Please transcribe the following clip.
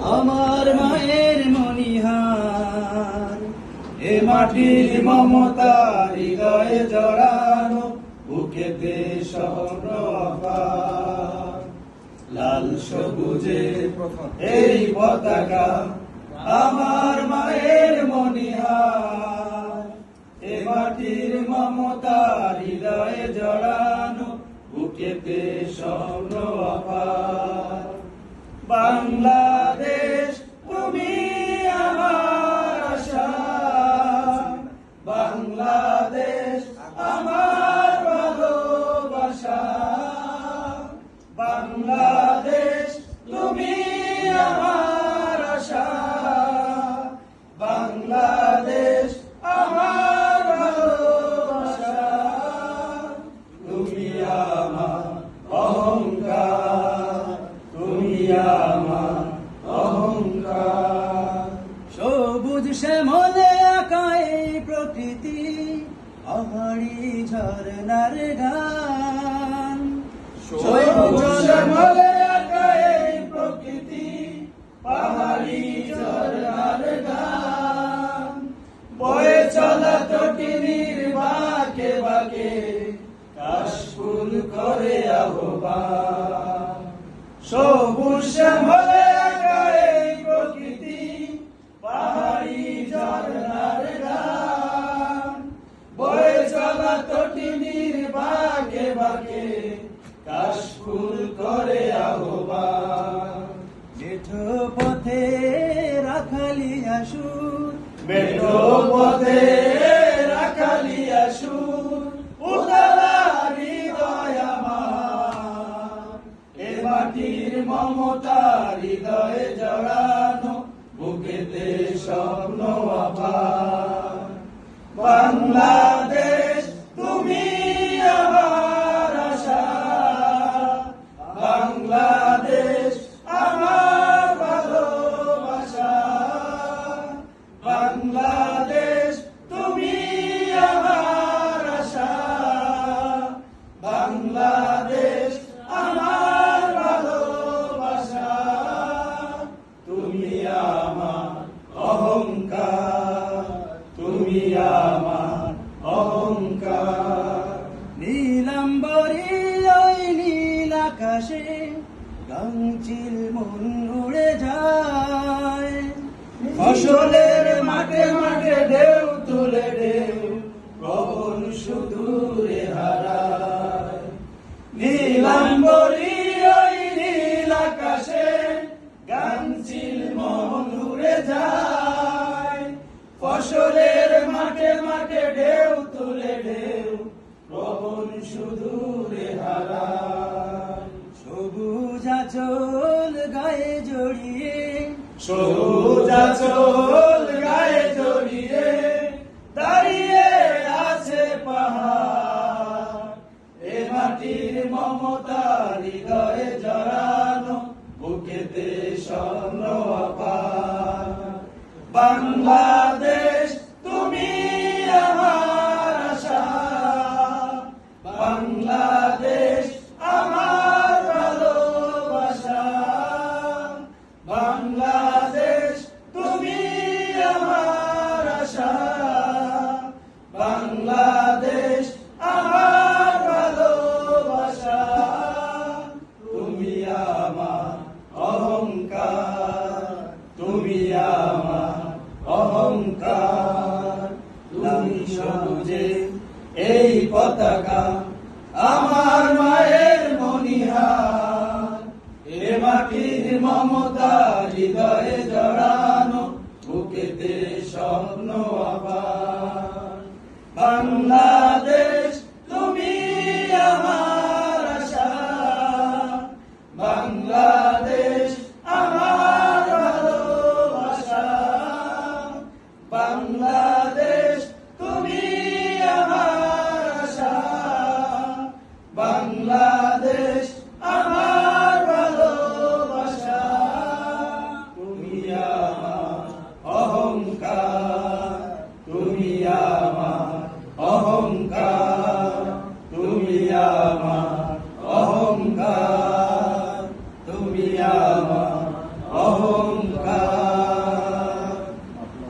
আমার মায়ের মনিহার, এ মাটির মমতা হৃদয়ে জড়ানো, বুকেতে স্বপ্ন আঁকার। লাল সবুজে এই পতাকা আমার মায়ের মনিহার, এ মাটির মমতা হৃদয়ে জড়ানো, বুকেতে স্বপ্ন আঁকার। বাংলাদেশ তুমি আমার আশা, বাংলাদেশ আমার ভালোবাসা, বাংলাদেশ তুমি আমার আশা, বাংলাদেশ আমার ভালোবাসা। তুমি আমার অহংকার, তুমি আমার অহংকার। সবুজ শ্যামলে আঁকা এই প্রকৃতি, পাহাড়ি ঝরনার গান। সবুজ শ্যামলে আঁকা এই প্রকৃতি, পাহাড়ি ঝরনার গান। বয়ে চলা তটিনীর বাঁকে বাঁকে, কাশফুল করে আহ্বান। সবুজ শ্যামলে আঁকা এই প্রকৃতি, পাহাড়ি ঝরনার গান। বয়ে চলা তটিনীর বাঁকে বাঁকে, কাশফুল করে আহ্বান। মেঠো পথে রাখালিয়া সুর, মেঠো পথে রাখালিয়া সুর, উতলা হৃদয় আমার, এ মাটির মমতা হৃদয়ে জড়ানো, বুকেতে স্বপ্ন আঁকার। বাংলাদেশ তুমি আমার আশা, বাংলাদেশ আমার ভালোবাসা, বাংলাদেশ তুমি আমার আশা, বাংলাদেশ আমার ভালোবাসা। তুমি আমার অহংকার, তুমি আমার অহংকার। নীলাম্বরী ওই নীল আকাশে, গাংচিল মন উড়ে যায়। ফসলের মাঠে মাঠে ঢেউ তুলে ঢেউ, পবন সুদূরে হারায়। নীলাম্বরী ওই নীল আকাশে, গাংচিল মন উড়ে যায়। ফসলের মাঠে মাঠে ঢেউ তুলে ঢেউ, পবন সুদূরে হারায়। সবুজ আঁচল গায়ে জড়িয়ে, সবুজ আঁচল গায়ে জড়িয়ে, দাঁড়িয়ে আছে পাহাড়। এ মাটির মমতা হৃদয়ে জড়ানো, বুকেতে স্বপ্ন আঁকার। বাংলাদেশ তুমি আমার আশা, বাংলাদেশ আমার ভালোবাসা, বাংলাদেশ তুমি আমার আশা, বাংলাদেশ আমার ভালোবাসা। তুমি আমার অহংকার, তুমি আমার অহংকার। তুমি সবুজে এই পতাকা আমার মায়ের মনিহার, এ মাটির মমতা হৃদয়ে জড়ানো, বুকেতে স্বপ্ন আঁকার। বাংলাদেশ তুমি আমার আশা, বাংলাদেশ আমার ভালোবাসা, বাংলাদেশ তুমি আমার আশা, বাংলাদেশ আমার ভালোবাসা। তুমি আমার অহংকার, তুমি আমার অহংকার। হুঙ্কার